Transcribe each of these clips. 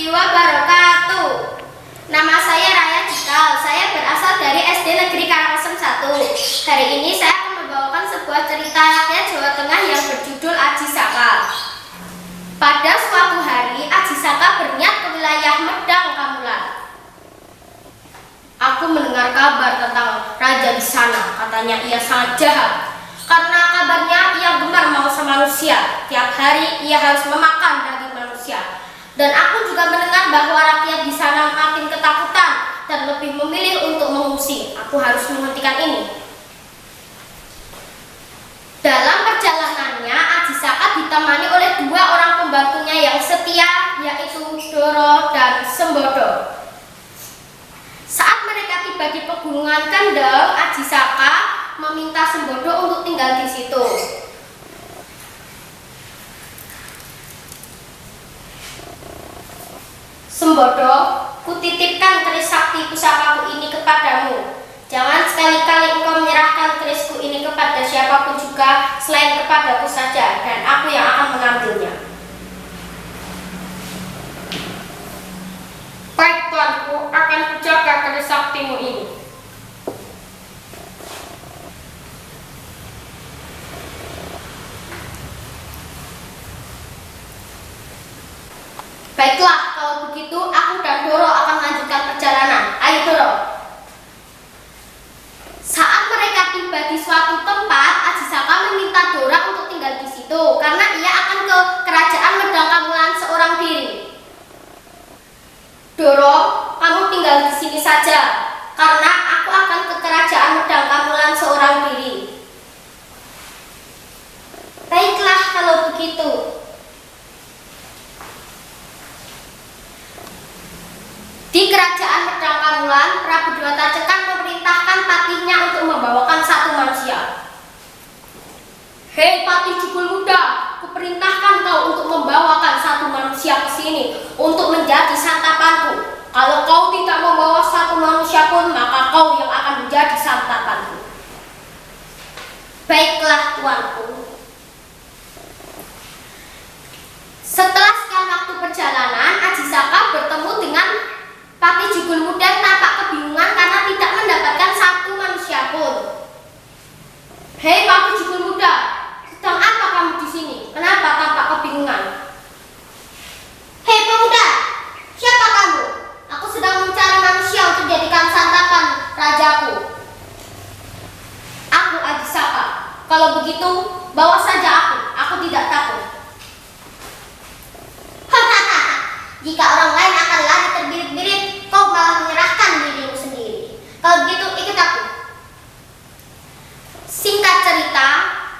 wabarakatuh. Nama saya Raya Cikal. Saya berasal dari SD Negeri Karangasem 1. Hari ini saya akan membawakan sebuah cerita rakyat Jawa Tengah yang berjudul Aji Saka. Pada suatu hari, Aji Saka berniat ke wilayah Medang Kamulan. Aku mendengar kabar tentang raja di sana. Katanya ia sangat jahat. Karena kabarnya ia gemar mangsa manusia. Tiap hari ia harus memakan daging manusia. Dan aku juga mendengar bahwa rakyat di sana makin ketakutan dan lebih memilih untuk mengungsi. Aku harus menghentikan ini. Dalam perjalanannya, Aji Saka ditemani oleh dua orang pembantunya yang setia, yaitu Doro dan Sembodo. Saat mereka tiba di pegunungan Kendeng, Aji Saka meminta Sembodo untuk tinggal di situ. Sembodo, kutitipkan keris sakti pusakaku ini kepadamu. Jangan sekali-kali engkau menyerahkan kerisku ini kepada siapapun juga selain kepadaku saja, dan aku yang akan mengambilnya. Baik tuanku, akan kujaga keris saktimu ini. Baiklah, kalau begitu aku dan Doro akan melanjutkan perjalanan. Ayo Doro. Saat mereka tiba di suatu tempat, Aji Saka meminta Doro untuk tinggal di situ karena ia akan ke kerajaan Medang Kamulan seorang diri. Doro, kamu tinggal di sini saja karena aku akan ke kerajaan Medang Kamulan seorang diri. Baiklah kalau begitu. Di kerajaan Medang Kamulan, Prabu Dewata Cengkar memerintahkan patihnya untuk membawakan satu manusia. Hei patih Jubul Muda, kuperintahkan kau untuk membawakan satu manusia ke sini untuk menjadi santapanku. Kalau kau tidak membawa satu manusia pun, maka kau yang akan menjadi santapanku. Baiklah tuanku. Setelah sekian waktu perjalanan, Aji Saka bertemu dengan Patih Jubul Muda tampak kebingungan karena tidak mendapatkan satu manusia pun. Hei Patih Jubul Muda, sedang apa kamu di sini? Kenapa tampak kebingungan? Hei pemuda, siapa kamu? Aku sedang mencari manusia untuk dijadikan santapan rajaku. Aku Aji Saka. Kalau begitu, bawa saja aku tidak takut. Hahaha, jika orang lain akan lari terbirit-birit, kau malah menyerahkan dirimu sendiri. Kalau begitu, ikut aku. Singkat cerita,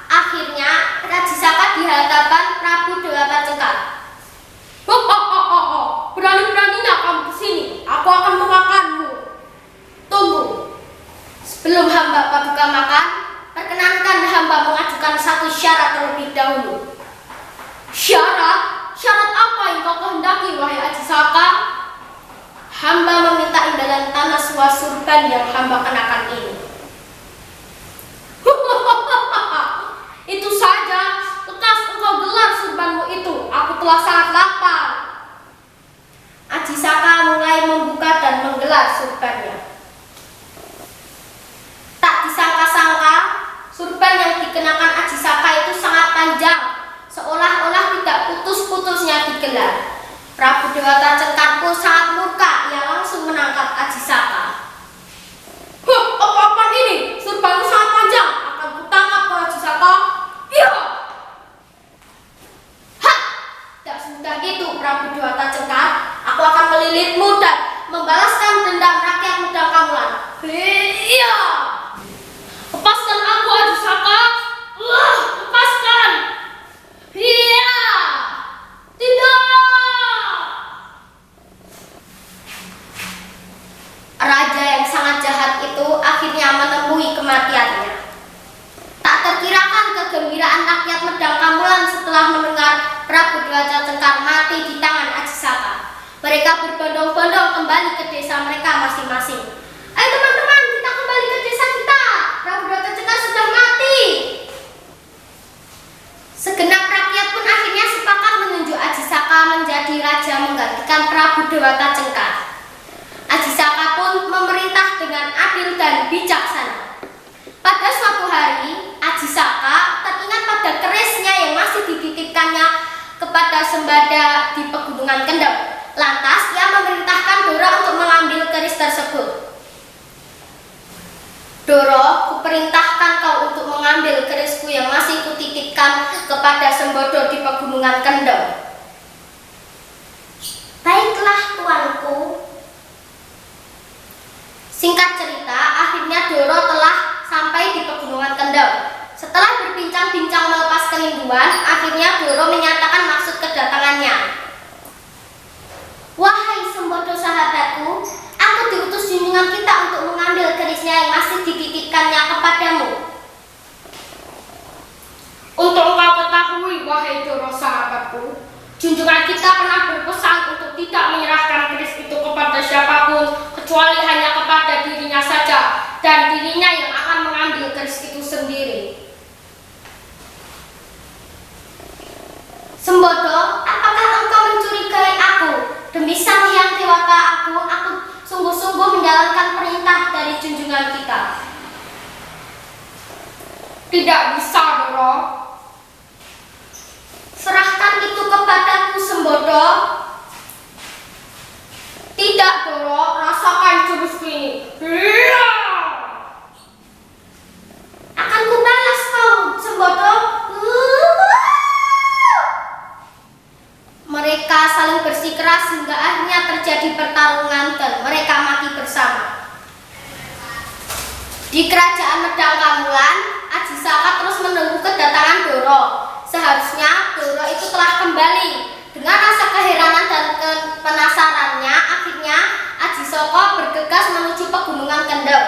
akhirnya Aji Saka di hadapan Prabu Dewata Cengkar. Berani-beraninya kamu kesini, aku akan memakanmu. Tunggu, sebelum hamba paduka makan, perkenankan hamba mengajukan satu syarat terlebih dahulu. Syarat? Syarat apa yang kau kehendaki, wahai Aji Saka? Hamba meminta imbalan tanah sewa surban yang hamba kenakan ini. Itu saja, lekas engkau gelar surbanmu itu. Aku telah sangat lapar. Aji Saka mulai membuka dan menggelar surbannya. Tak disangka-sangka, surban yang dikenakan Aji Saka itu sangat panjang, seolah-olah tidak putus-putusnya digelar. Prabu Dewata Cengkar pun sangat murka, ia langsung menangkap Aji Saka. Apa ini? Surbanmu sangat panjang, akan kutangkap kau Aji Saka. Iya. Hah, tidak semudah itu Prabu Dewata Cengkar. Aku akan melilitmu dan membalaskan dendam rakyat Medang Kamulan. Iya. Lepaskan aku Aji Saka. Lepaskan. Iya. Tidak. Raja yang sangat jahat itu akhirnya menemui kematiannya. Tak terkirakan kegembiraan rakyat Medang Kamulan setelah mendengar Prabu Dewata Cengkar mati di tangan Aji Saka. Mereka berbondong-bondong kembali ke desa mereka masing-masing. Ayo teman-teman, kita kembali ke desa kita. Prabu Dewata Cengkar sudah mati. Segenap rakyat pun akhirnya sepakat menunjuk Aji Saka menjadi raja menggantikan Prabu Dewata Cengkar. Aji Saka pun memerintah dengan adil dan bijaksana. Pada suatu hari, Aji Saka teringat pada kerisnya yang masih dititipkannya kepada Sembada di Pegunungan Kendeng. Lantas, ia memerintahkan Doro untuk mengambil keris tersebut. Doro, kuperintahkan kau untuk mengambil kerisku yang masih kutitipkan kepada Sembodo di Pegunungan Kendeng. Baiklah, tuanku. Singkat cerita, akhirnya Doro telah sampai di Pegunungan Kendeng. Setelah berbincang-bincang melepas kerinduan, akhirnya Doro menyatakan maksud kedatangannya. Wahai Sembodo sahabatku, aku diutus junjungan kita untuk mengambil kerisnya yang masih dititipkannya kepadamu. Untuk engkau ketahui, wahai Doro sahabatku, junjungan kita pernah berpesan untuk tidak menyerahkan keris itu kepada siapapun, kecuali hanya kepada dirinya saja, dan dirinya yang akan mengambil keris itu sendiri. Sembodo, apakah engkau mencurigai aku? Demi Sang Hyang Dewata aku sungguh-sungguh menjalankan perintah dari junjungan kita. Tidak bisa, Doro. Serahkan itu kepadaku, Sembodo. Tidak, Doro. Rasakan jurusku ini. Iya. Akan kubalas kau, Sembodo. Mereka saling bersikeras hingga akhirnya terjadi pertarungan dan mereka mati bersama. Di kerajaan Medang Kamulan, Aji Saka terus menunggu kedatangan Doro. Seharusnya Doro itu telah kembali. Dengan rasa keheranan dan penasarannya, akhirnya Aji Saka bergegas menuju Pegunungan Kendeng.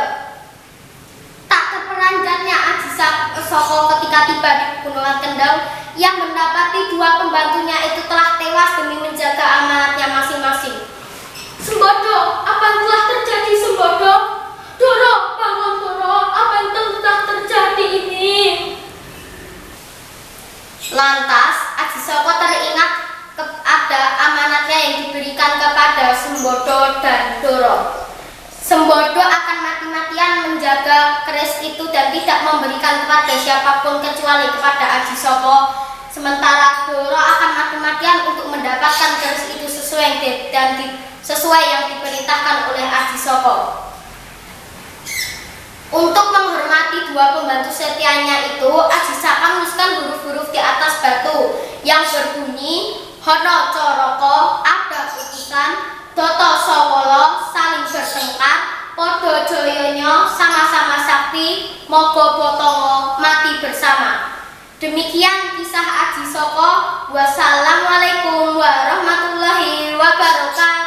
Tak terperanjatnya Aji Saka ketika tiba di Pegunungan Kendeng, yang mendapati dua pembantunya itu telah tewas demi menjaga amanatnya masing-masing. Sembodo, apa yang telah terjadi, Sembodo? Doro, bangun Doro, apa yang telah terjadi ini? Lantas, Aji Saka teringat ada amanatnya yang diberikan kepada Sembodo dan Doro. Sembodo akan mati-matian menjaga keris itu dan tidak memberikan kepada siapapun kecuali kepada Aji Saka. Sementara Doro akan mati-matian untuk mendapatkan keris itu sesuai yang diperintahkan oleh Aji Saka. Untuk menghormati dua pembantu setianya itu, Aji Saka menuliskan huruf-huruf di atas batu yang berbunyi Hono Coroko, ada utusan, Doto Sowolo, saling bertengkar, Podo Joyonyo, sama-sama sakti, Mogo Botongo, mati bersama. Demikian kisah Aji Saka. Wassalamualaikum warahmatullahi wabarakatuh.